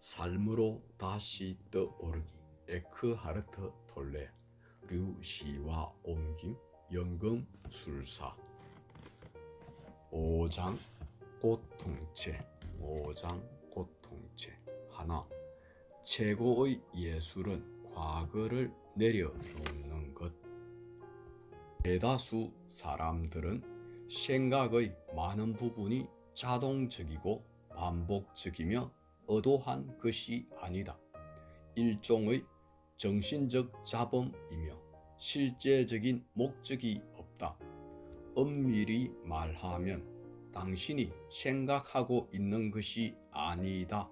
삶으로 다시 떠오르기. 에크하르트 톨레. 류시와 옮김. 연금술사. 5장 고통체. 5장 고통체. 하나, 최고의 예술은 과거를 내려놓는 것. 대다수 사람들은 생각의 많은 부분이 자동적이고 반복적이며 의도한 것이 아니다. 일종의 정신적 잡음이며 실제적인 목적이 없다. 엄밀히 말하면 당신이 생각하고 있는 것이 아니다.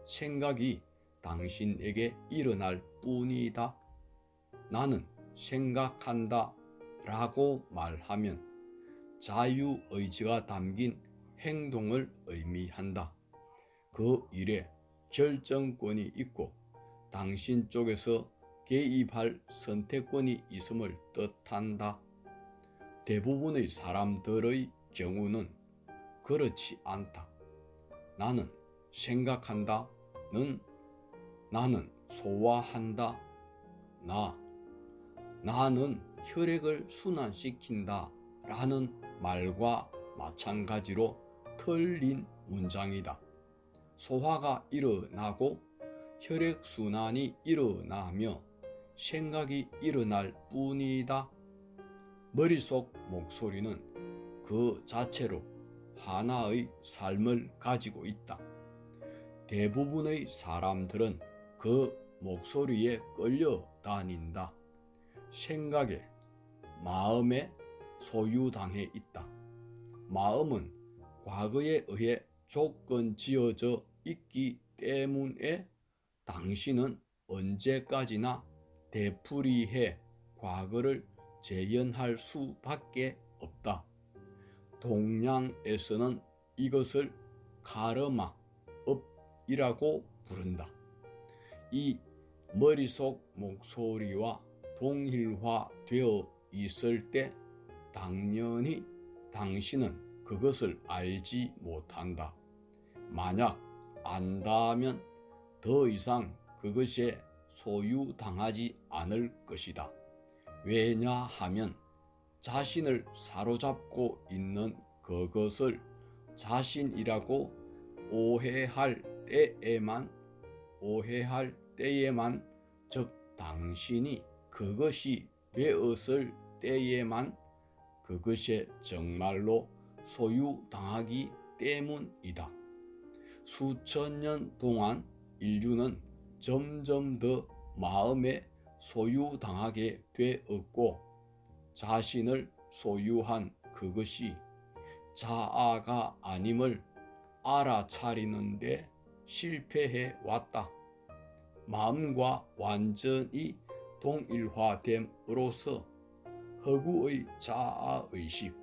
생각이 당신에게 일어날 뿐이다. 나는 생각한다 라고 말하면 자유의지가 담긴 행동을 의미한다. 그 일에 결정권이 있고 당신 쪽에서 개입할 선택권이 있음을 뜻한다. 대부분의 사람들의 경우는 그렇지 않다. 나는 생각한다. 나는 소화한다. 나는 혈액을 순환시킨다 라는 말과 마찬가지로 틀린 문장이다. 소화가 일어나고 혈액순환이 일어나며 생각이 일어날 뿐이다. 머릿속 목소리는 그 자체로 하나의 삶을 가지고 있다. 대부분의 사람들은 그 목소리에 끌려다닌다. 생각에, 마음에 소유당해 있다. 마음은 과거에 의해 조건 지어져 있기 때문에 당신은 언제까지나 되풀이해 과거를 재현할 수밖에 없다. 동양에서는 이것을 카르마, 업이라고 부른다. 이 머릿속 목소리와 동일화되어 있을 때 당연히 당신은 그것을 알지 못한다. 만약 안다면 더 이상 그것에 소유당하지 않을 것이다. 왜냐하면 자신을 사로잡고 있는 그것을 자신이라고 오해할 때에만, 즉 당신이 그것이 되었을 때에만 그것에 정말로 소유당하기 때문이다. 수천 년 동안 인류는 점점 더 마음에 소유당하게 되었고 자신을 소유한 그것이 자아가 아님을 알아차리는데 실패해 왔다. 마음과 완전히 동일화됨으로써 허구의 자아의식,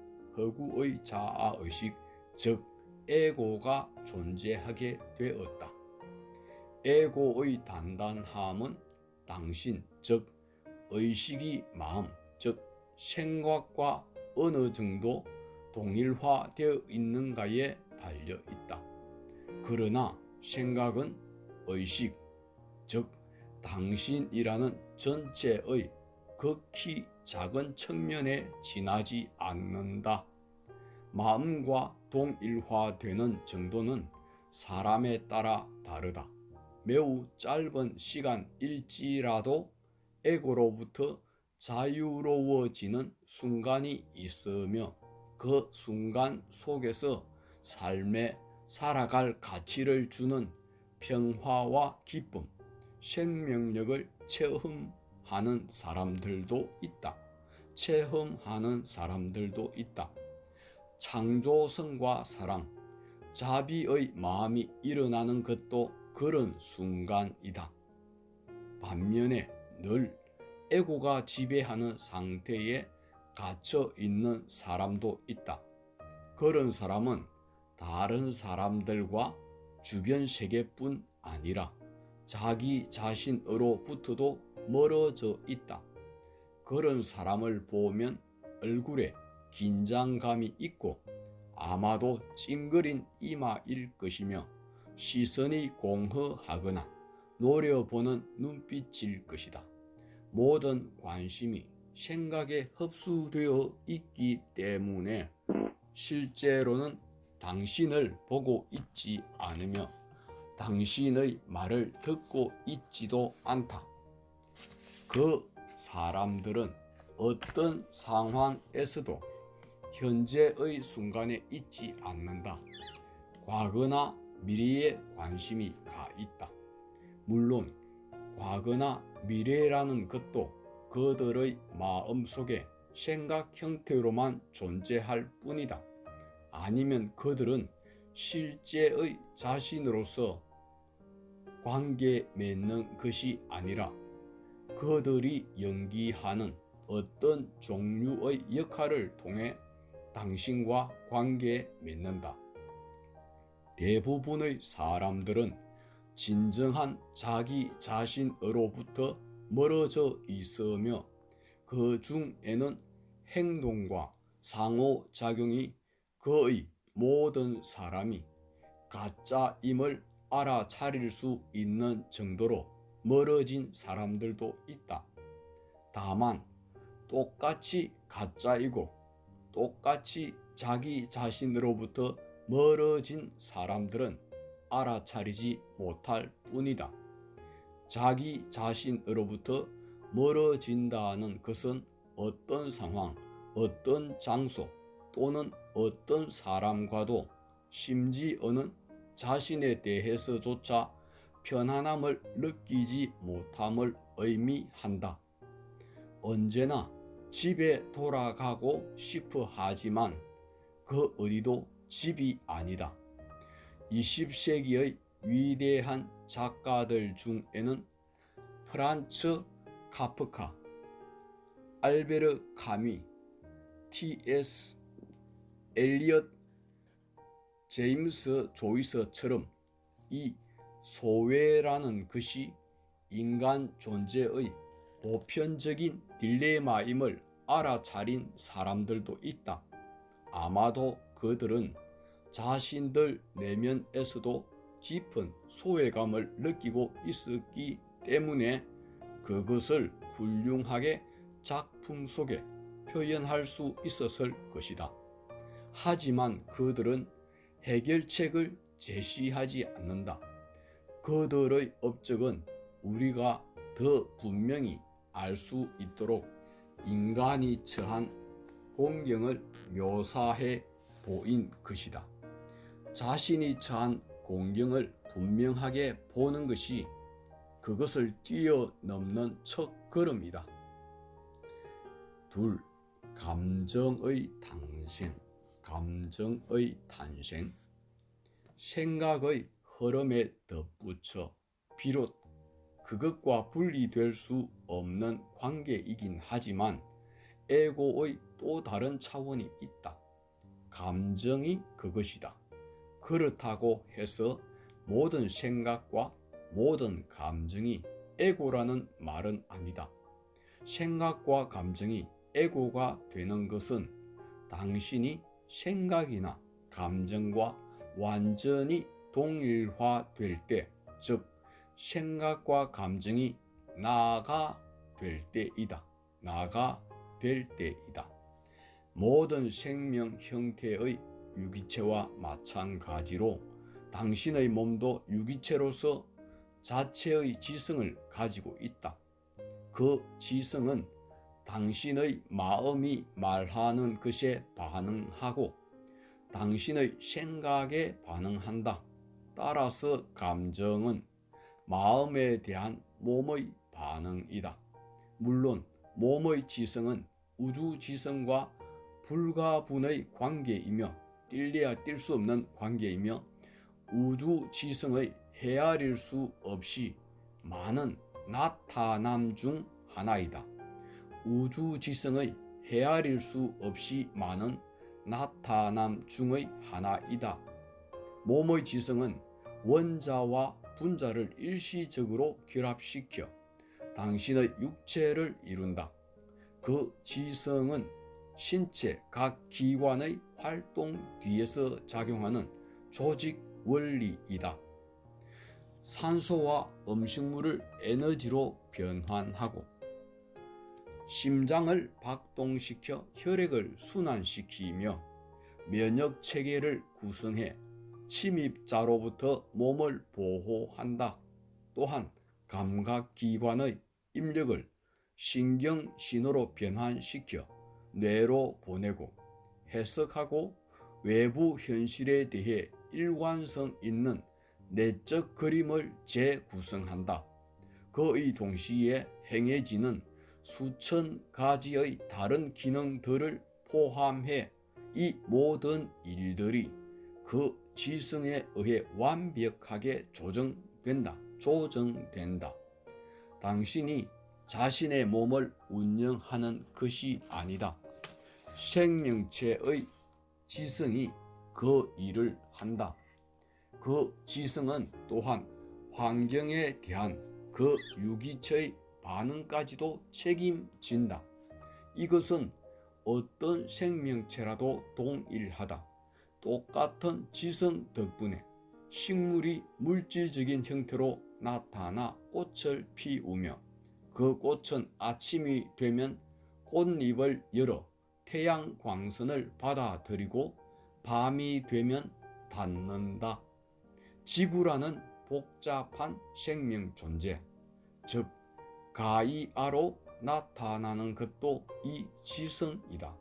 즉 에고가 존재하게 되었다. 에고의 단단함은 당신, 즉 의식이 마음, 즉 생각과 어느 정도 동일화되어 있는가에 달려 있다. 그러나 생각은 의식, 즉 당신이라는 전체의 극히 작은 측면에 지나지 않는다. 마음과 동일화되는 정도는 사람에 따라 다르다. 매우 짧은 시간일지라도 에고로부터 자유로워지는 순간이 있으며 그 순간 속에서 삶에 살아갈 가치를 주는 평화와 기쁨, 생명력을 체험하는 사람들도 있다. 창조성과 사랑, 자비의 마음이 일어나는 것도 그런 순간이다. 반면에 늘 에고가 지배하는 상태에 갇혀 있는 사람도 있다. 그런 사람은 다른 사람들과 주변 세계뿐 아니라 자기 자신으로부터도 멀어져 있다. 그런 사람을 보면 얼굴에 긴장감이 있고 아마도 찡그린 이마일 것이며 시선이 공허하거나 노려보는 눈빛일 것이다. 모든 관심이 생각에 흡수되어 있기 때문에 실제로는 당신을 보고 있지 않으며 당신의 말을 듣고 있지도 않다. 그 사람들은 어떤 상황에서도 현재의 순간에 있지 않는다. 과거나 미래에 관심이 가 있다. 물론 과거나 미래라는 것도 그들의 마음속에 생각 형태로만 존재할 뿐이다. 아니면 그들은 실제의 자신으로서 관계 맺는 것이 아니라 그들이 연기하는 어떤 종류의 역할을 통해 당신과 관계 맺는다. 대부분의 사람들은 진정한 자기 자신으로부터 멀어져 있으며 그 중에는 행동과 상호작용이 거의 모든 사람이 가짜임을 알아차릴 수 있는 정도로 멀어진 사람들도 있다. 다만 똑같이 가짜이고 똑같이 자기 자신으로부터 멀어진 사람들은 알아차리지 못할 뿐이다. 자기 자신으로부터 멀어진다는 것은 어떤 상황, 어떤 장소 또는 어떤 사람과도 심지어는 자신에 대해서조차 편안함을 느끼지 못함을 의미한다. 언제나 집에 돌아가고 싶어 하지만 그 어디도 집이 아니다. 20세기의 위대한 작가들 중에는 프란츠 카프카, 알베르 카미, T.S. 엘리엇, 제임스 조이스처럼 이 소외라는 것이 인간 존재의 보편적인 딜레마임을 알아차린 사람들도 있다. 아마도 그들은 자신들 내면에서도 깊은 소외감을 느끼고 있었기 때문에 그것을 훌륭하게 작품 속에 표현할 수 있었을 것이다. 하지만 그들은 해결책을 제시하지 않는다. 그들의 업적은 우리가 더 분명히 알 수 있도록 인간이 처한 공경을 묘사해 보인 것이다. 자신이 처한 공경을 분명하게 보는 것이 그것을 뛰어넘는 첫 걸음이다. 2. 감정의 탄생. 생각의 흐름에 덧붙여 비록 그것과 분리될 수 없는 관계이긴 하지만 에고의 또 다른 차원이 있다. 감정이 그것이다. 그렇다고 해서 모든 생각과 모든 감정이 에고라는 말은 아니다. 생각과 감정이 에고가 되는 것은 당신이 생각이나 감정과 완전히 동일화될 때, 즉 생각과 감정이 나가 될 때이다. 모든 생명 형태의 유기체와 마찬가지로 당신의 몸도 유기체로서 자체의 지성을 가지고 있다. 그 지성은 당신의 마음이 말하는 것에 반응하고 당신의 생각에 반응한다. 따라서 감정은 마음에 대한 몸의 반응이다. 물론 몸의 지성은 우주 지성과 불가분의 관계이며 뛸래야 뛸 수 없는 관계이며 우주 지성의 헤아릴 수 없이 많은 나타남 중 하나이다. 우주 지성의 헤아릴 수 없이 많은 나타남 중의 하나이다. 몸의 지성은 원자와 분자를 일시적으로 결합시켜 당신의 육체를 이룬다. 그 지성은 신체 각 기관의 활동 뒤에서 작용하는 조직 원리이다. 산소와 음식물을 에너지로 변환하고 심장을 박동시켜 혈액을 순환시키며 면역 체계를 구성해 침입자로부터 몸을 보호한다. 또한 감각기관의 입력을 신경 신호로 변환시켜 뇌로 보내고 해석하고 외부 현실에 대해 일관성 있는 내적 그림을 재구성한다. 그의 동시에 행해지는 수천 가지의 다른 기능들을 포함해 이 모든 일들이 그 지성에 의해 완벽하게 조정된다. 당신이 자신의 몸을 운영하는 것이 아니다. 생명체의 지성이 그 일을 한다. 그 지성은 또한 환경에 대한 그 유기체의 반응까지도 책임진다. 이것은 어떤 생명체라도 동일하다. 똑같은 지성 덕분에 식물이 물질적인 형태로 나타나 꽃을 피우며 그 꽃은 아침이 되면 꽃잎을 열어 태양 광선을 받아들이고 밤이 되면 닫는다. 지구라는 복잡한 생명 존재, 즉 가이아로 나타나는 것도 이 지성이다.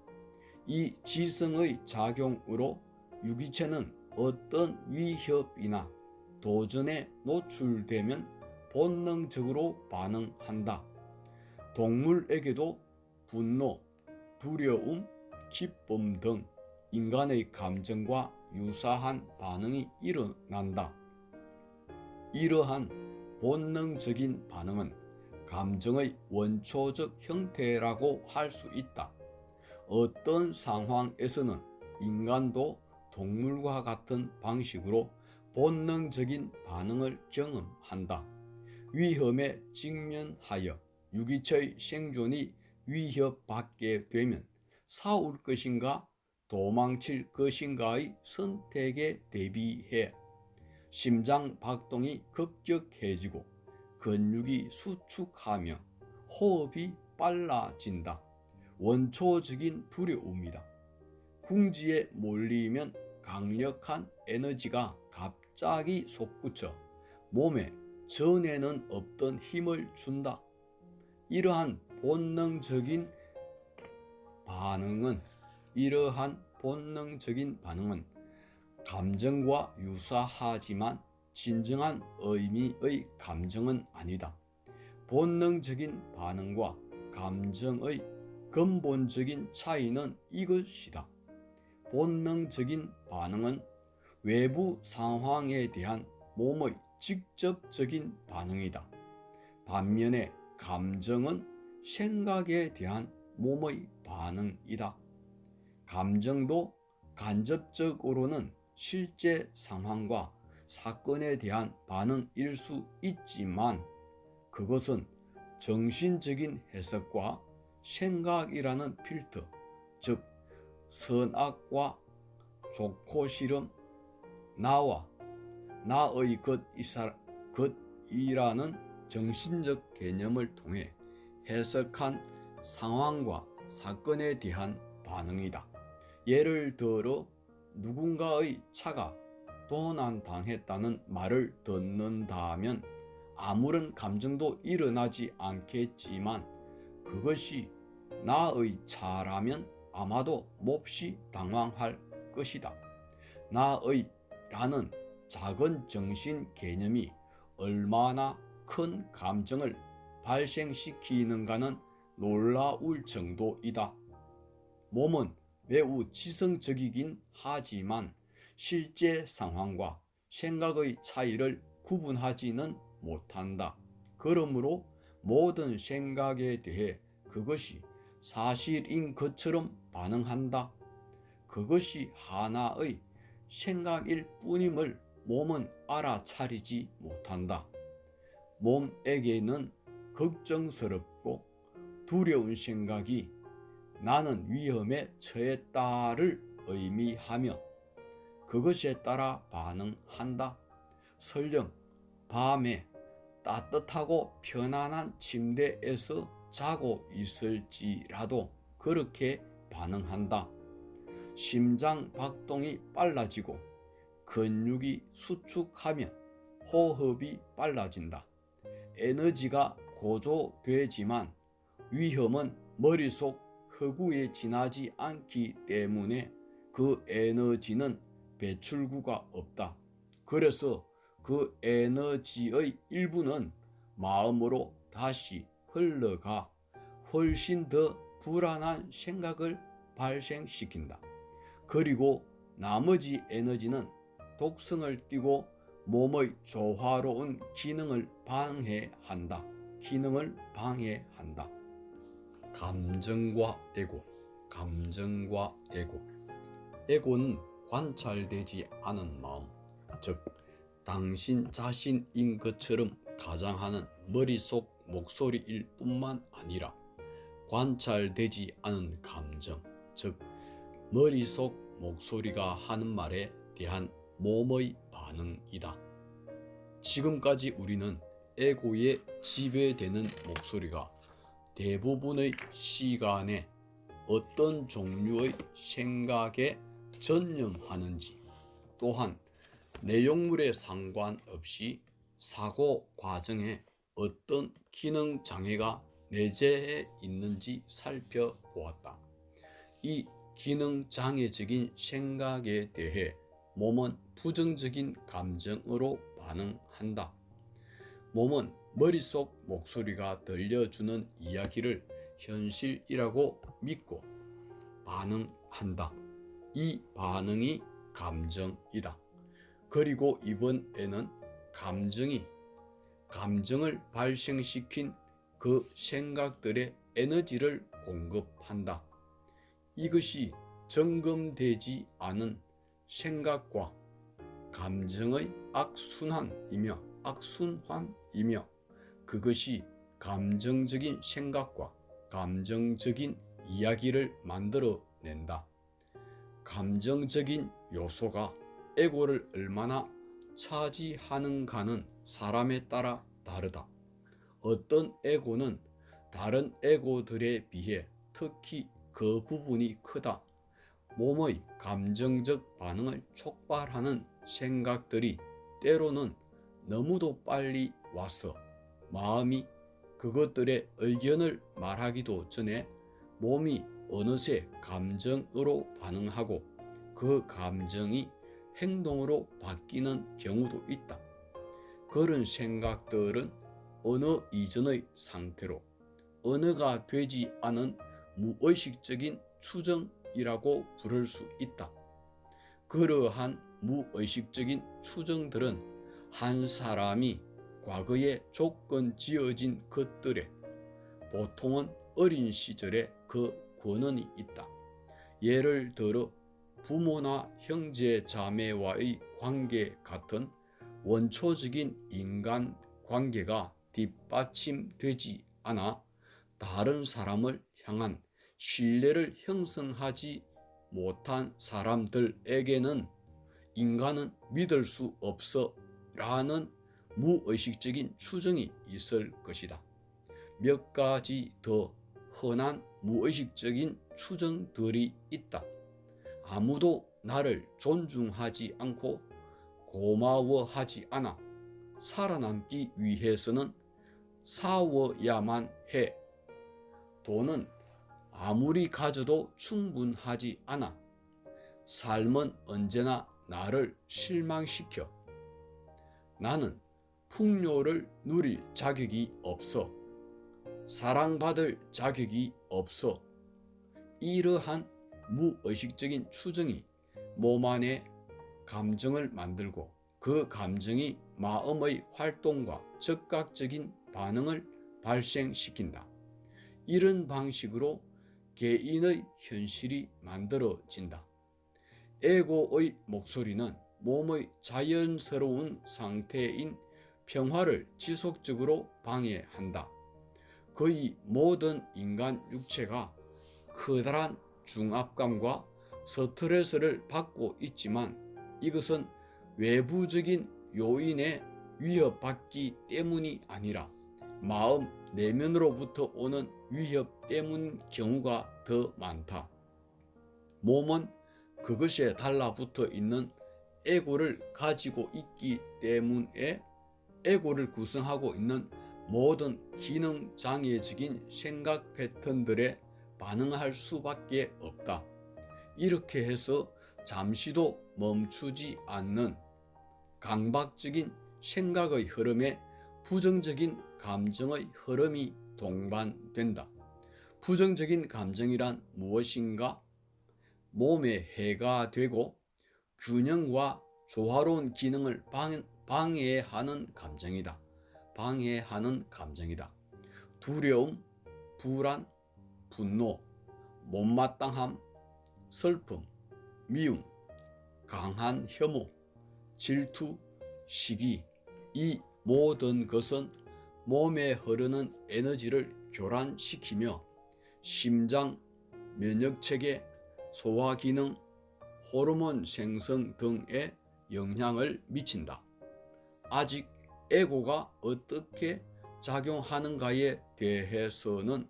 이 지성의 작용으로 유기체는 어떤 위협이나 도전에 노출되면 본능적으로 반응한다. 동물에게도 분노, 두려움, 기쁨 등 인간의 감정과 유사한 반응이 일어난다. 이러한 본능적인 반응은 감정의 원초적 형태라고 할 수 있다. 어떤 상황에서는 인간도 동물과 같은 방식으로 본능적인 반응을 경험한다. 위험에 직면하여 유기체의 생존이 위협받게 되면 싸울 것인가 도망칠 것인가의 선택에 대비해 심장 박동이 급격해지고 근육이 수축하며 호흡이 빨라진다. 원초적인 두려움이다. 궁지에 몰리면 강력한 에너지가 갑자기 솟구쳐 몸에 전에는 없던 힘을 준다. 이러한 본능적인 반응은 감정과 유사하지만 진정한 의미의 감정은 아니다. 본능적인 반응과 감정의 근본적인 차이는 이것이다. 본능적인 반응은 외부 상황에 대한 몸의 직접적인 반응이다. 반면에 감정은 생각에 대한 몸의 반응이다. 감정도 간접적으로는 실제 상황과 사건에 대한 반응일 수 있지만 그것은 정신적인 해석과 생각이라는 필터, 즉 선악과 좋고 싫음, 나와 나의 것이라는 정신적 개념을 통해 해석한 상황과 사건에 대한 반응이다. 예를 들어 누군가의 차가 도난당했다는 말을 듣는다면 아무런 감정도 일어나지 않겠지만 그것이 나의 차라면 아마도 몹시 당황할 것이다. 나의 라는 작은 정신 개념이 얼마나 큰 감정을 발생시키는가는 놀라울 정도이다. 몸은 매우 지성적이긴 하지만 실제 상황과 생각의 차이를 구분하지는 못한다. 그러므로 모든 생각에 대해 그것이 사실인 것처럼 반응한다. 그것이 하나의 생각일 뿐임을 몸은 알아차리지 못한다. 몸에게는 걱정스럽고 두려운 생각이 나는 위험에 처했다를 의미하며 그것에 따라 반응한다. 설령 밤에 따뜻하고 편안한 침대에서 자고 있을지라도 그렇게 반응한다. 심장 박동이 빨라지고 근육이 수축하면 호흡이 빨라진다. 에너지가 고조되지만 위험은 머릿속 허구에 지나지 않기 때문에 그 에너지는 배출구가 없다. 그래서 그 에너지의 일부는 마음으로 다시 흘러가 훨씬 더 불안한 생각을 발생시킨다. 그리고 나머지 에너지는 독성을 띠고 몸의 조화로운 기능을 방해한다. 감정과 에고. 에고는 관찰되지 않은 마음, 즉 당신 자신인 것처럼 가장하는 머릿속 목소리일 뿐만 아니라 관찰되지 않은 감정, 즉 머릿속 목소리가 하는 말에 대한 몸의 반응이다. 지금까지 우리는 에고에 지배되는 목소리가 대부분의 시간에 어떤 종류의 생각에 전념하는지, 또한 내용물에 상관없이 사고 과정에 어떤 기능 장애가 내재해 있는지 살펴보았다. 이 기능 장애적인 생각에 대해 몸은 부정적인 감정으로 반응한다. 몸은 머릿속 목소리가 들려주는 이야기를 현실이라고 믿고 반응한다. 이 반응이 감정이다. 그리고 이번에는 감정을 발생시킨 그 생각들의 에너지를 공급한다. 이것이 점검되지 않은 생각과 감정의 악순환이며 그것이 감정적인 생각과 감정적인 이야기를 만들어낸다. 감정적인 요소가 에고를 얼마나 차지하는가는 사람에 따라 다르다. 어떤 에고는 다른 에고들에 비해 특히 그 부분이 크다. 몸의 감정적 반응을 촉발하는 생각들이 때로는 너무도 빨리 와서 마음이 그것들의 의견을 말하기도 전에 몸이 어느새 감정으로 반응하고 그 감정이 행동으로 바뀌는 경우도 있다. 그런 생각들은 언어 이전의 상태로 언어가 되지 않은 무의식적인 추정이라고 부를 수 있다. 그러한 무의식적인 추정들은 한 사람이 과거에 조건 지어진 것들에 보통은 어린 시절에 그 권한이 있다. 예를 들어 부모나 형제 자매와의 관계 같은 원초적인 인간 관계가 뒷받침되지 않아 다른 사람을 향한 신뢰를 형성하지 못한 사람들에게는 인간은 믿을 수 없어 라는 무의식적인 추정이 있을 것이다. 몇 가지 더 흔한 무의식적인 추정들이 있다. 아무도 나를 존중하지 않고 고마워하지 않아. 살아남기 위해서는 싸워야만 해. 돈은 아무리 가져도 충분하지 않아. 삶은 언제나 나를 실망시켜. 나는 풍요를 누릴 자격이 없어. 사랑받을 자격이 없어. 이러한 무의식적인 추정이 몸 안에 감정을 만들고 그 감정이 마음의 활동과 즉각적인 반응을 발생시킨다. 이런 방식으로 개인의 현실이 만들어진다. 에고의 목소리는 몸의 자연스러운 상태인 평화를 지속적으로 방해한다. 거의 모든 인간 육체가 커다란 중압감과 스트레스를 받고 있지만 이것은 외부적인 요인에 위협받기 때문이 아니라 마음 내면으로부터 오는 위협 때문인 경우가 더 많다. 몸은 그것에 달라붙어 있는 에고를 가지고 있기 때문에 에고를 구성하고 있는 모든 기능장애적인 생각 패턴들에 반응할 수밖에 없다. 이렇게 해서 잠시도 멈추지 않는 강박적인 생각의 흐름에 부정적인 감정의 흐름이 동반된다. 부정적인 감정이란 무엇인가? 몸에 해가 되고 균형과 조화로운 기능을 방해하는 감정이다. 방해하는 감정이다. 두려움, 불안, 분노, 못마땅함, 슬픔, 미움, 강한 혐오, 질투, 시기, 이 모든 것은 몸에 흐르는 에너지를 교란시키며 심장, 면역체계, 소화기능, 호르몬 생성 등에 영향을 미친다. 아직 에고가 어떻게 작용하는가에 대해서는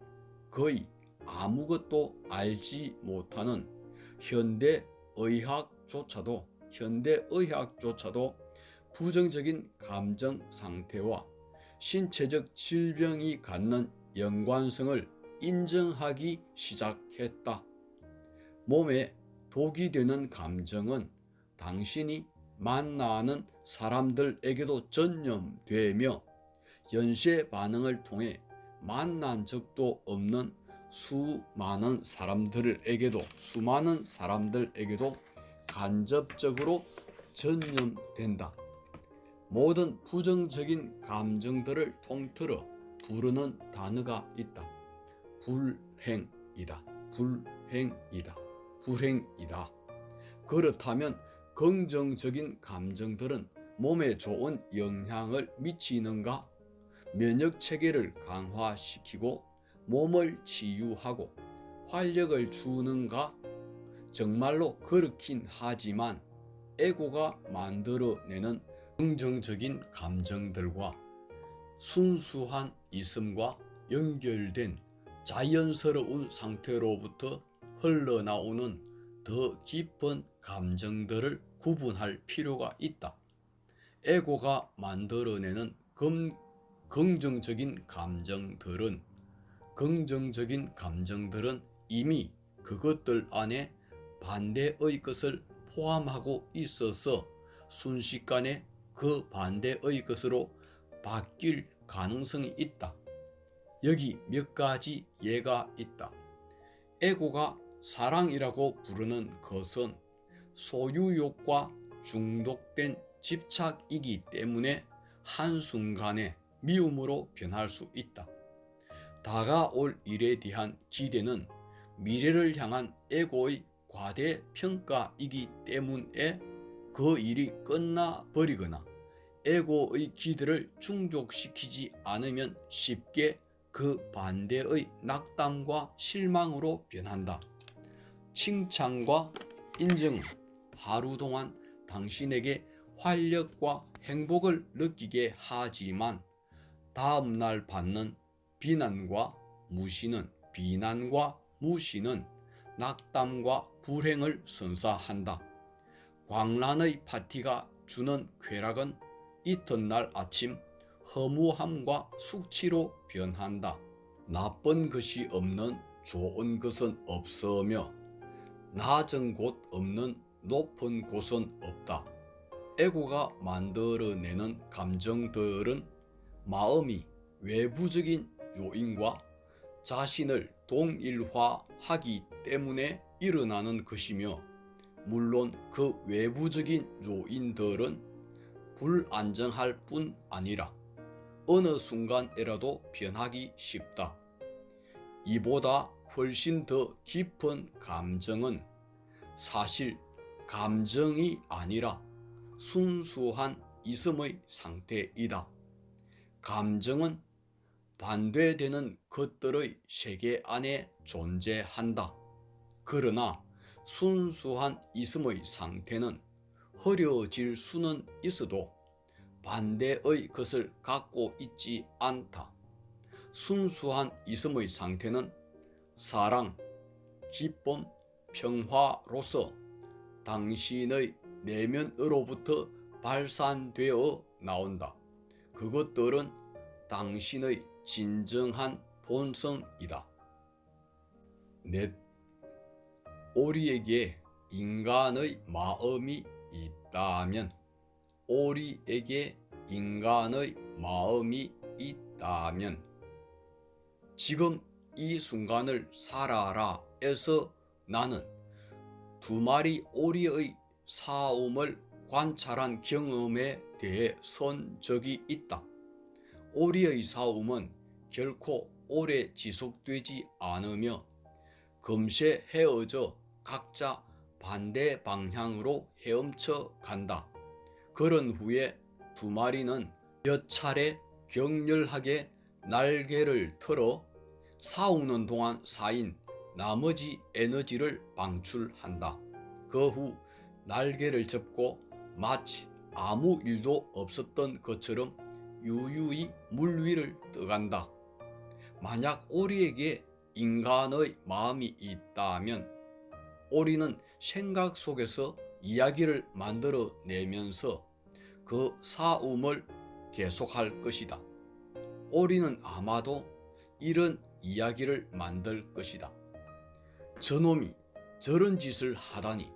거의 아무것도 알지 못하는 현대의학조차도 부정적인 감정 상태와 신체적 질병이 갖는 연관성을 인정하기 시작했다. 몸에 독이 되는 감정은 당신이 만나는 사람들에게도 전염되며 연쇄 반응을 통해 만난 적도 없는 수많은 사람들에게도 간접적으로 전염된다. 모든 부정적인 감정들을 통틀어 부르는 단어가 있다. 불행이다. 그렇다면 긍정적인 감정들은 몸에 좋은 영향을 미치는가? 면역 체계를 강화시키고 몸을 치유하고 활력을 주는가? 정말로 그렇긴 하지만 에고가 만들어내는 긍정적인 감정들과 순수한 있음과 연결된 자연스러운 상태로부터 흘러나오는 더 깊은 감정들을 구분할 필요가 있다. 에고가 만들어내는 긍정적인 감정들은 이미 그것들 안에 반대의 것을 포함하고 있어서 순식간에 그 반대의 것으로 바뀔 가능성이 있다. 여기 몇 가지 예가 있다. 에고가 사랑이라고 부르는 것은 소유욕과 중독된 집착이기 때문에 한순간에 미움으로 변할 수 있다. 다가올 일에 대한 기대는 미래를 향한 에고의 과대평가이기 때문에 그 일이 끝나버리거나 에고의 기대를 충족시키지 않으면 쉽게 그 반대의 낙담과 실망으로 변한다. 칭찬과 인정은 하루 동안 당신에게 활력과 행복을 느끼게 하지만 다음날 받는 비난과 무시는 낙담과 불행을 선사한다. 광란의 파티가 주는 쾌락은 이튿날 아침 허무함과 숙취로 변한다. 나쁜 것이 없는 좋은 것은 없으며 낮은 곳 없는 높은 곳은 없다. 에고가 만들어내는 감정들은 마음이 외부적인 요인과 자신을 동일화하기 때문에 일어나는 것이며, 물론 그 외부적인 요인들은 불안정할 뿐 아니라 어느 순간에라도 변하기 쉽다. 이보다 훨씬 더 깊은 감정은 사실 감정이 아니라 순수한 있음의 상태이다. 감정은 반대되는 것들의 세계 안에 존재한다. 그러나 순수한 있음의 상태는 흐려질 수는 있어도 반대의 것을 갖고 있지 않다. 순수한 이성의 상태는 사랑, 기쁨, 평화로서 당신의 내면으로부터 발산되어 나온다. 그것들은 당신의 진정한 본성이다. 넷. 오리에게 인간의 마음이 있다면, 오리에게 인간의 마음이 있다면 지금 이 순간을 살아라 에서 나는 두 마리 오리의 싸움을 관찰한 경험에 대해 선 적이 있다. 오리의 싸움은 결코 오래 지속되지 않으며 금세 헤어져 각자 반대 방향으로 헤엄쳐 간다. 그런 후에 두 마리는 몇 차례 격렬하게 날개를 틀어 싸우는 동안 쌓인 나머지 에너지를 방출한다. 그 후 날개를 접고 마치 아무 일도 없었던 것처럼 유유히 물 위를 떠간다. 만약 오리에게 인간의 마음이 있다면 오리는 생각 속에서 이야기를 만들어내면서 그 싸움을 계속할 것이다. 오리는 아마도 이런 이야기를 만들 것이다. 저놈이 저런 짓을 하다니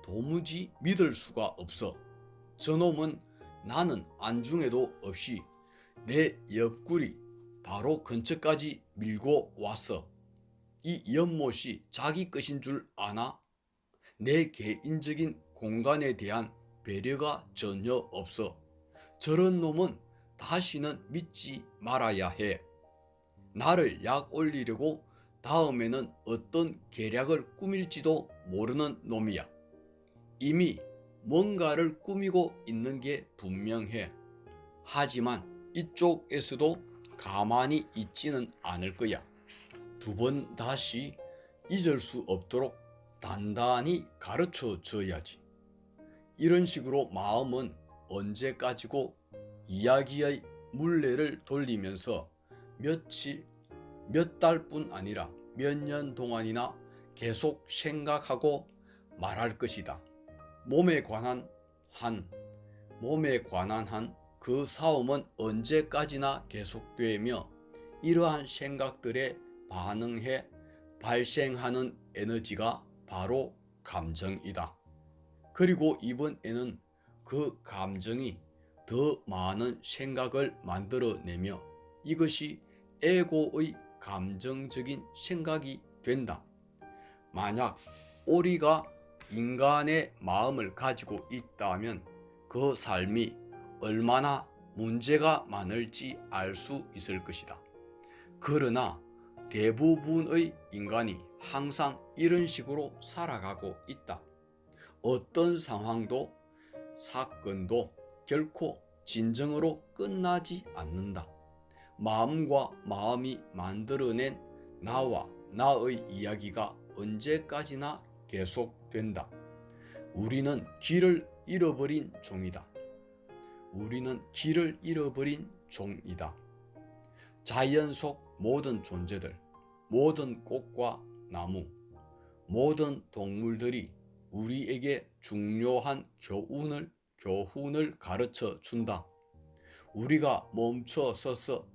도무지 믿을 수가 없어. 저놈은 나는 안중에도 없이 내 옆구리 바로 근처까지 밀고 왔어. 이 연못이 자기 것인 줄 아나? 내 개인적인 공간에 대한 배려가 전혀 없어. 저런 놈은 다시는 믿지 말아야 해. 나를 약 올리려고 다음에는 어떤 계략을 꾸밀지도 모르는 놈이야. 이미 뭔가를 꾸미고 있는 게 분명해. 하지만 이쪽에서도 가만히 있지는 않을 거야. 두 번 다시 잊을 수 없도록 단단히 가르쳐 줘야지. 이런 식으로 마음은 언제까지고 이야기의 물레를 돌리면서 며칠, 몇 달뿐 아니라 몇 년 동안이나 계속 생각하고 말할 것이다. 몸에 관한 한 그 싸움은 언제까지나 계속되며 이러한 생각들에 반응해 발생하는 에너지가 바로 감정이다. 그리고 이번에는 그 감정이 더 많은 생각을 만들어내며 이것이 에고의 감정적인 생각이 된다. 만약 오리가 인간의 마음을 가지고 있다면 그 삶이 얼마나 문제가 많을지 알 수 있을 것이다. 그러나 대부분의 인간이 항상 이런 식으로 살아가고 있다. 어떤 상황도 사건도 결코 진정으로 끝나지 않는다. 마음과 마음이 만들어낸 나와 나의 이야기가 언제까지나 계속된다. 우리는 길을 잃어버린 종이다. 우리는 길을 잃어버린 종이다. 자연 속 모든 존재들, 모든 꽃과 나무, 모든 동물들이 우리에게 중요한 교훈을 가르쳐 준다. 우리가 멈춰 서서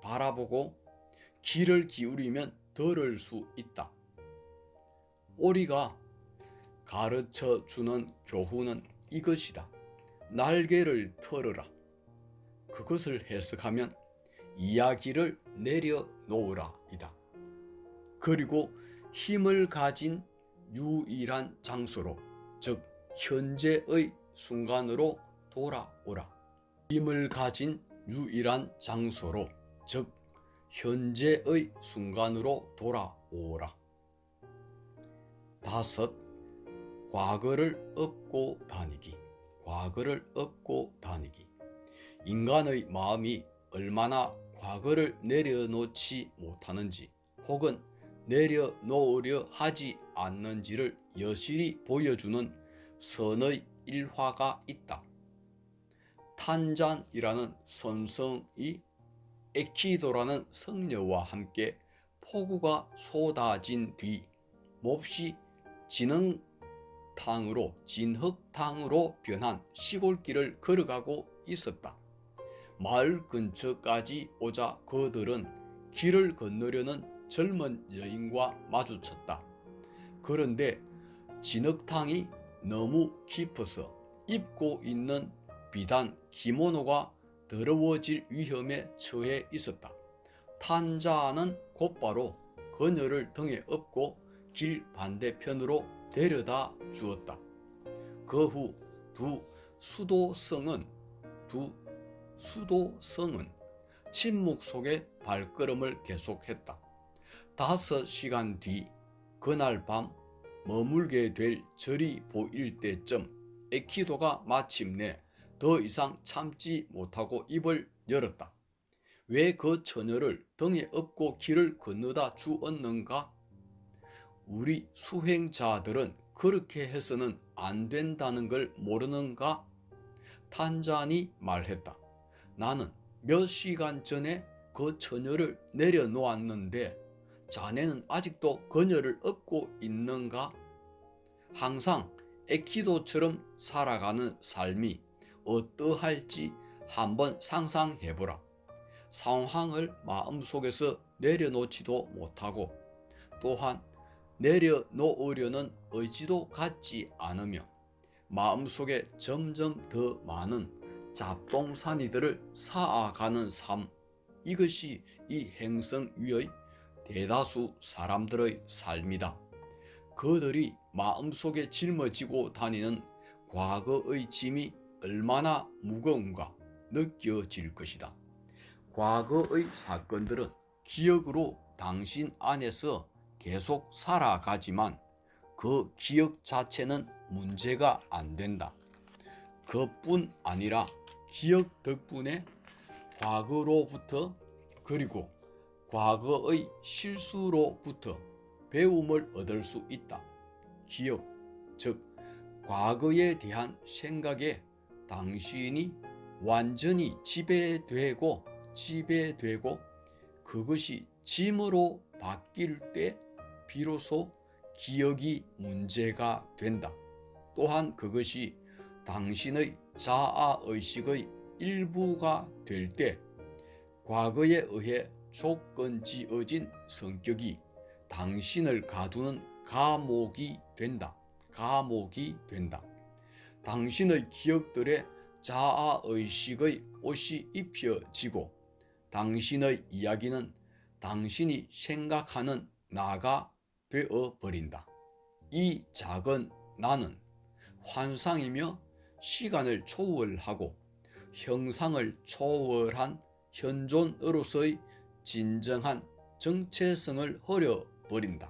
바라보고 귀를 기울이면 들을 수 있다. 오리가 가르쳐 주는 교훈은 이것이다. 날개를 틀어라. 그것을 해석하면 이야기를 내려놓으라 이다. 그리고 힘을 가진 유일한 장소로, 즉 현재의 순간으로 돌아오라. 힘을 가진 유일한 장소로, 즉 현재의 순간으로 돌아오라. 5. 과거를 업고 다니기. 과거를 업고 다니기. 인간의 마음이 얼마나 과거를 내려놓지 못하는지 혹은 내려놓으려 하지 않는지를 여실히 보여주는 선의 일화가 있다. 탄잔이라는 선성이 에키도라는 성녀와 함께 폭우가 쏟아진 뒤 몹시 진흙탕으로 변한 시골길을 걸어가고 있었다. 마을 근처까지 오자 그들은 길을 건너려는 젊은 여인과 마주쳤다. 그런데 진흙탕이 너무 깊어서 입고 있는 비단 기모노가 더러워질 위험에 처해 있었다. 탄자는 곧바로 그녀를 등에 업고 길 반대편으로 데려다 주었다. 그 후 두 수도성은 침묵 속에 발걸음을 계속했다. 5시간 뒤 그날 밤 머물게 될 절이 보일 때쯤 에키도가 마침내 더 이상 참지 못하고 입을 열었다. 왜 그 처녀를 등에 업고 길을 건너다 주었는가? 우리 수행자들은 그렇게 해서는 안 된다는 걸 모르는가? 탄잔이 말했다. 나는 몇 시간 전에 그 처녀를 내려놓았는데 자네는 아직도 그녀를 업고 있는가? 항상 에키도처럼 살아가는 삶이 어떠할지 한번 상상해보라. 상황을 마음속에서 내려놓지도 못하고 또한 내려놓으려는 의지도 갖지 않으며 마음속에 점점 더 많은 잡동사니들을 쌓아가는 삶, 이것이 이 행성 위의 대다수 사람들의 삶이다. 그들이 마음속에 짊어지고 다니는 과거의 짐이 얼마나 무거운가 느껴질 것이다. 과거의 사건들은 기억으로 당신 안에서 계속 살아가지만 그 기억 자체는 문제가 안 된다. 그뿐 아니라 기억 덕분에 과거로부터 그리고 과거의 실수로부터 배움을 얻을 수 있다. 기억, 즉 과거에 대한 생각에 당신이 완전히 지배되고 그것이 짐으로 바뀔 때 비로소 기억이 문제가 된다. 또한 그것이 당신의 자아의식의 일부가 될 때 과거에 의해 조건지어진 성격이 당신을 가두는 감옥이 된다. 당신의 기억들에 자아의식의 옷이 입혀지고 당신의 이야기는 당신이 생각하는 나가 되어버린다. 이 작은 나는 환상이며 시간을 초월하고 형상을 초월한 현존으로서의 진정한 정체성을 흐려버린다.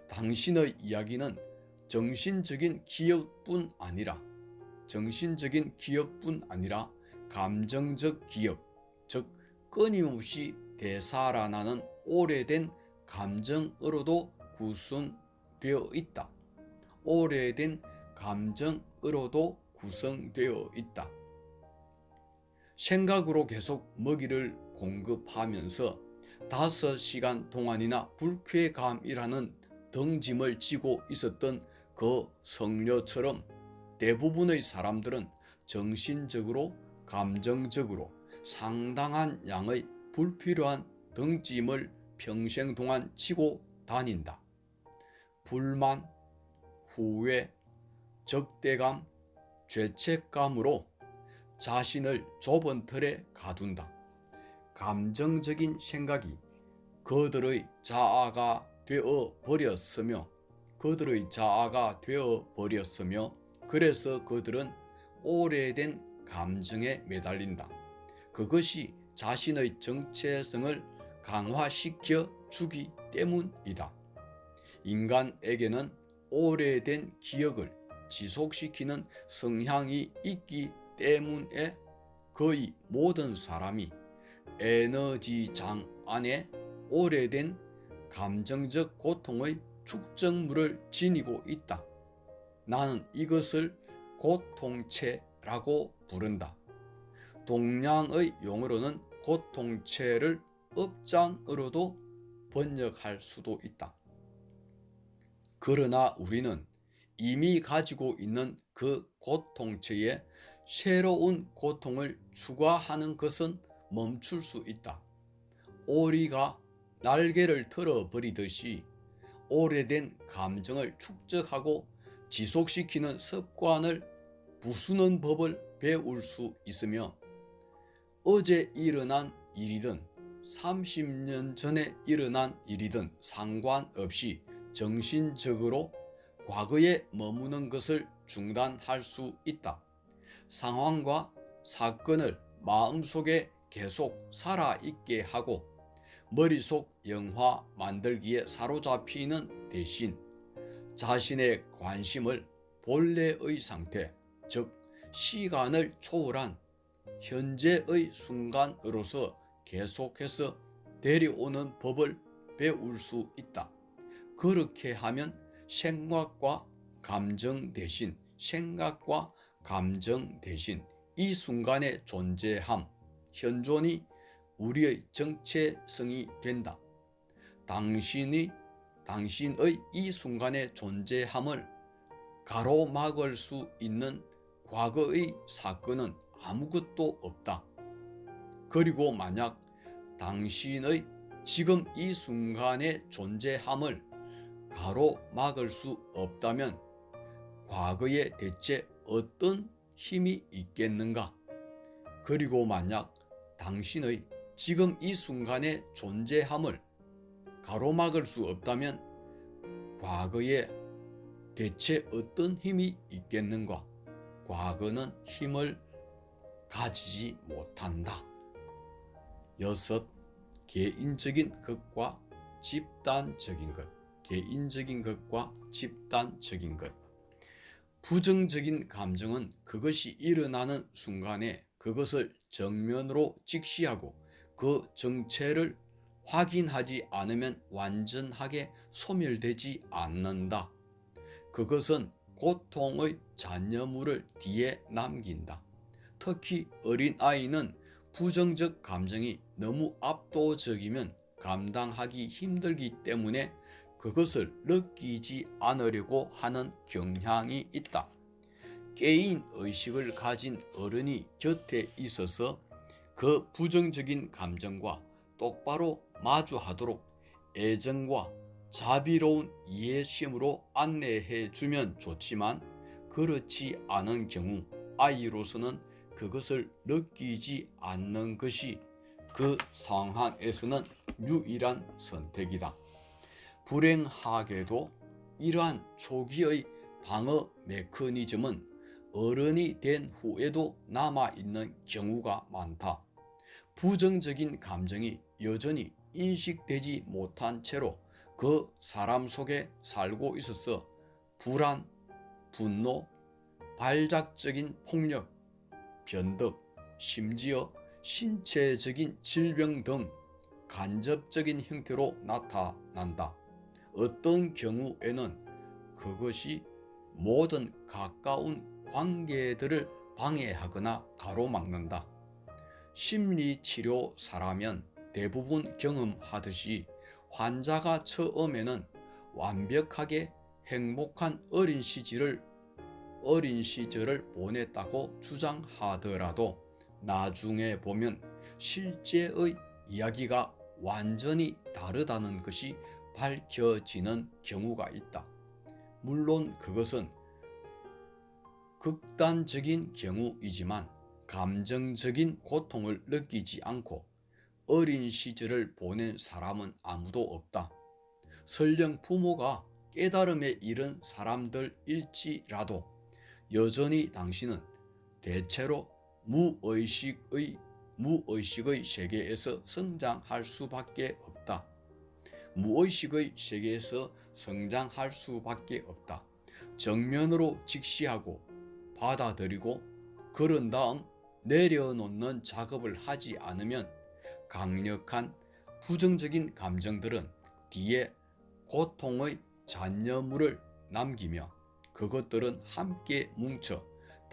당신의 이야기는 정신적인 기억뿐 아니라 감정적 기억, 즉 끊임없이 되살아나는 오래된 감정으로도 구성되어 있다. 생각으로 계속 먹이를 공급하면서 5시간 동안이나 불쾌감이라는 덩짐을 지고 있었던 그 성녀처럼 대부분의 사람들은 정신적으로, 감정적으로 상당한 양의 불필요한 덩짐을 평생 동안 지고 다닌다. 불만, 후회, 적대감, 죄책감으로 자신을 좁은 틀에 가둔다. 감정적인 생각이 그들의 자아가 되어 버렸으며 그래서 그들은 오래된 감정에 매달린다. 그것이 자신의 정체성을 강화시켜 주기 때문이다. 인간에게는 오래된 기억을 지속시키는 성향이 있기 때문에 거의 모든 사람이 에너지장 안에 오래된 감정적 고통의 축적물을 지니고 있다. 나는 이것을 고통체라고 부른다. 동양의 용어로는 고통체를 업장으로도 번역할 수도 있다. 그러나 우리는 이미 가지고 있는 그 고통체에 새로운 고통을 추가하는 것은 멈출 수 있다. 오리가 날개를 틀어버리듯이 오래된 감정을 축적하고 지속시키는 습관을 부수는 법을 배울 수 있으며, 어제 일어난 일이든 30년 전에 일어난 일이든 상관없이 정신적으로 과거에 머무는 것을 중단할 수 있다. 상황과 사건을 마음속에 계속 살아있게 하고 머릿속 영화 만들기에 사로잡히는 대신 자신의 관심을 본래의 상태, 즉 시간을 초월한 현재의 순간으로서 계속해서 데려오는 법을 배울 수 있다. 그렇게 하면 생각과 감정 대신 이 순간의 존재함, 현존이 우리의 정체성이 된다. 당신의 이 순간의 존재함을 가로막을 수 있는 과거의 사건은 아무것도 없다. 그리고 만약 당신의 지금 이 순간의 존재함을 가로막을 수 없다면 과거에 대체 어떤 힘이 있겠는가? 그리고 만약 당신의 지금 이 순간의 존재함을 가로막을 수 없다면 과거에 대체 어떤 힘이 있겠는가? 과거는 힘을 가지지 못한다. 6. 개인적인 것과 집단적인 것. 부정적인 감정은 그것이 일어나는 순간에 그것을 정면으로 직시하고 그 정체를 확인하지 않으면 완전하게 소멸되지 않는다. 그것은 고통의 잔여물을 뒤에 남긴다. 특히 어린아이는 부정적 감정이 너무 압도적이면 감당하기 힘들기 때문에 그것을 느끼지 않으려고 하는 경향이 있다. 개인 의식을 가진 어른이 곁에 있어서 그 부정적인 감정과 똑바로 마주하도록 애정과 자비로운 이해심으로 안내해 주면 좋지만, 그렇지 않은 경우 아이로서는 그것을 느끼지 않는 것이 그 상황에서는 유일한 선택이다. 불행하게도 이러한 초기의 방어 메커니즘은 어른이 된 후에도 남아있는 경우가 많다. 부정적인 감정이 여전히 인식되지 못한 채로 그 사람 속에 살고 있어서 불안, 분노, 발작적인 폭력, 변덕, 심지어 신체적인 질병 등 간접적인 형태로 나타난다. 어떤 경우에는 그것이 모든 가까운 관계들을 방해하거나 가로막는다. 심리치료사라면 대부분 경험하듯이 환자가 처음에는 완벽하게 행복한 어린 시절을 보냈다고 주장하더라도 나중에 보면 실제의 이야기가 완전히 다르다는 것이 밝혀지는 경우가 있다. 물론 그것은 극단적인 경우이지만 감정적인 고통을 느끼지 않고 어린 시절을 보낸 사람은 아무도 없다. 설령 부모가 깨달음에 이른 사람들일지라도 여전히 당신은 대체로 무의식의 세계에서 성장할 수밖에 없다. 정면으로 직시하고 받아들이고 그런 다음 내려놓는 작업을 하지 않으면 강력한 부정적인 감정들은 뒤에 고통의 잔여물을 남기며 그것들은 함께 뭉쳐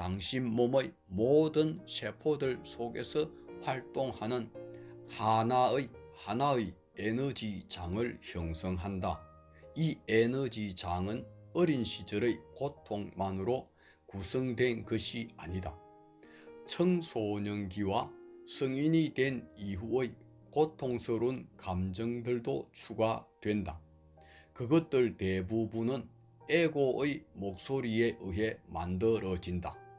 당신 몸의 모든 세포들 속에서 활동하는 하나의 에너지장을 형성한다. 이 에너지장은 어린 시절의 고통만으로 구성된 것이 아니다. 청소년기와 성인이 된 이후의 고통스러운 감정들도 추가된다. 그것들 대부분은 에고의 목소리에 의해 만들어진다.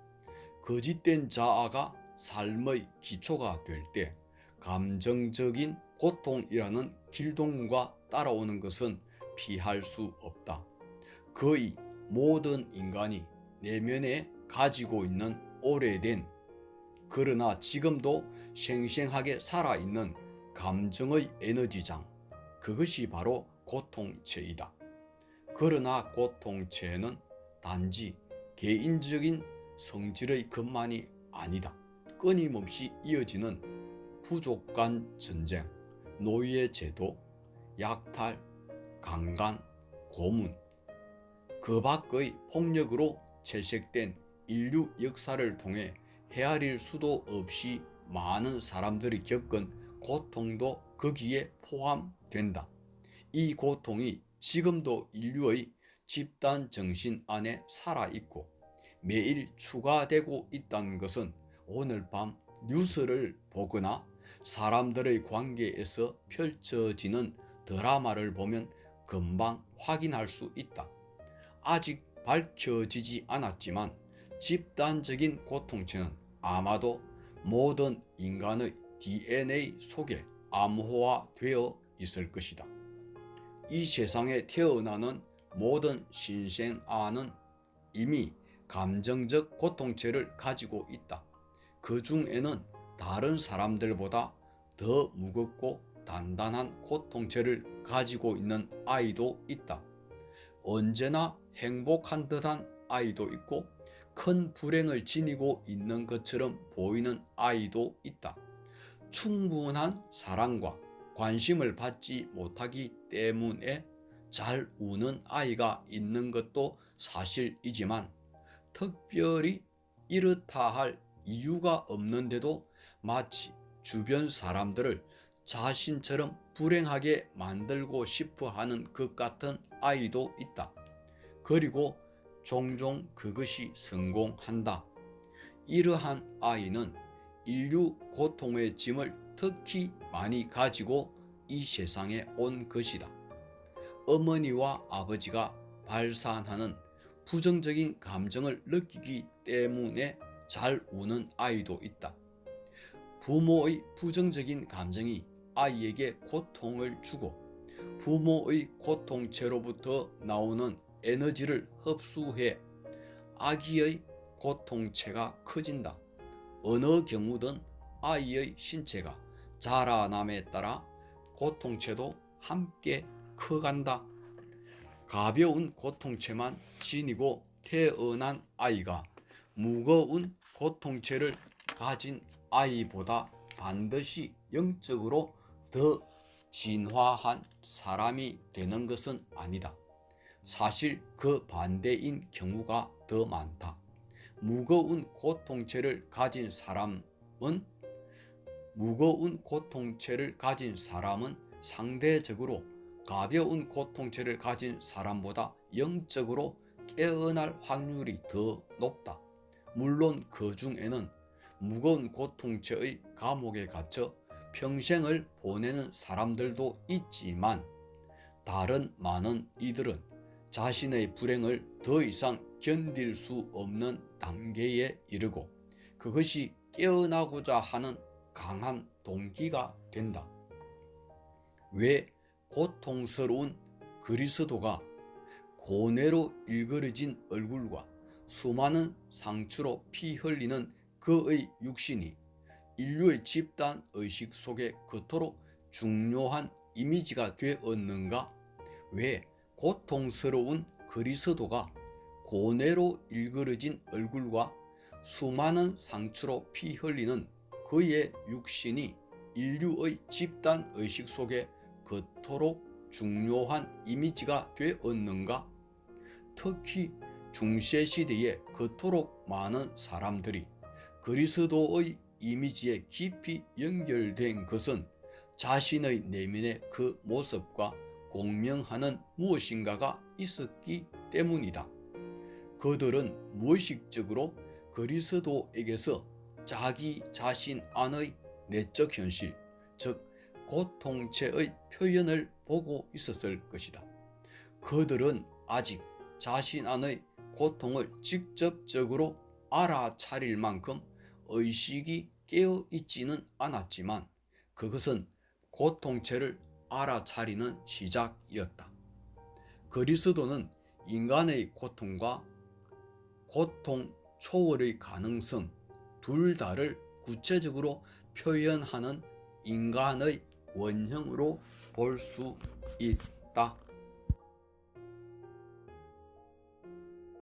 거짓된 자아가 삶의 기초가 될 때 감정적인 고통이라는 길동무가 따라오는 것은 피할 수 없다. 거의 모든 인간이 내면에 가지고 있는 오래된, 그러나 지금도 생생하게 살아있는 감정의 에너지장, 그것이 바로 고통체이다. 그러나 고통체는 단지 개인적인 성질의 것만이 아니다. 끊임없이 이어지는 부족 간 전쟁, 노예제도, 약탈, 강간, 고문, 그 밖의 폭력으로 채색된 인류 역사를 통해 헤아릴 수도 없이 많은 사람들이 겪은 고통도 거기에 포함된다. 이 고통이 지금도 인류의 집단 정신 안에 살아있고 매일 추가되고 있다는 것은 오늘 밤 뉴스를 보거나 사람들의 관계에서 펼쳐지는 드라마를 보면 금방 확인할 수 있다. 아직 밝혀지지 않았지만 집단적인 고통체는 아마도 모든 인간의 DNA 속에 암호화되어 있을 것이다. 이 세상에 태어나는 모든 신생아는 이미 감정적 고통체를 가지고 있다. 그 중에는 다른 사람들보다 더 무겁고 단단한 고통체를 가지고 있는 아이도 있다. 언제나 행복한 듯한 아이도 있고 큰 불행을 지니고 있는 것처럼 보이는 아이도 있다. 충분한 사랑과 관심을 받지 못하기 때문에 잘 우는 아이가 있는 것도 사실이지만 특별히 이렇다 할 이유가 없는데도 마치 주변 사람들을 자신처럼 불행하게 만들고 싶어 하는 것 같은 아이도 있다. 그리고 종종 그것이 성공한다. 이러한 아이는 인류 고통의 짐을 특히 많이 가지고 이 세상에 온 것이다. 어머니와 아버지가 발산하는 부정적인 감정을 느끼기 때문에 잘 우는 아이도 있다. 부모의 부정적인 감정이 아이에게 고통을 주고 부모의 고통체로부터 나오는 에너지를 흡수해 아기의 고통체가 커진다. 어느 경우든 아이의 신체가 자라남에 따라 고통체도 함께 커간다. 가벼운 고통체만 지니고 태어난 아이가 무거운 고통체를 가진 아이보다 반드시 영적으로 더 진화한 사람이 되는 것은 아니다. 사실 그 반대인 경우가 더 많다. 무거운 고통체를 가진 사람은 상대적으로 가벼운 고통체를 가진 사람보다 영적으로 깨어날 확률이 더 높다. 물론 그 중에는 무거운 고통체의 감옥에 갇혀 평생을 보내는 사람들도 있지만 다른 많은 이들은 자신의 불행을 더 이상 견딜 수 없는 단계에 이르고 그것이 깨어나고자 하는 강한 동기가 된다. 왜 고통스러운 그리스도가 고뇌로 일그러진 얼굴과 수많은 상처로 피 흘리는 그의 육신이 인류의 집단 의식 속에 그토록 중요한 이미지가 되었는가? 왜 고통스러운 그리스도가 고뇌로 일그러진 얼굴과 수많은 상처로 피 흘리는 그의 육신이 인류의 집단 의식 속에 그토록 중요한 이미지가 되었는가? 특히 중세 시대에 그토록 많은 사람들이 그리스도의 이미지에 깊이 연결된 것은 자신의 내면의 그 모습과 공명하는 무엇인가가 있었기 때문이다. 그들은 무의식적으로 그리스도에게서 자기 자신 안의 내적 현실, 즉 고통체의 표현을 보고 있었을 것이다. 그들은 아직 자신 안의 고통을 직접적으로 알아차릴 만큼 의식이 깨어 있지는 않았지만 그것은 고통체를 알아차리는 시작이었다. 그리스도는 인간의 고통과 고통 초월의 가능성 둘 다를 구체적으로 표현하는 인간의 원형으로 볼 수 있다.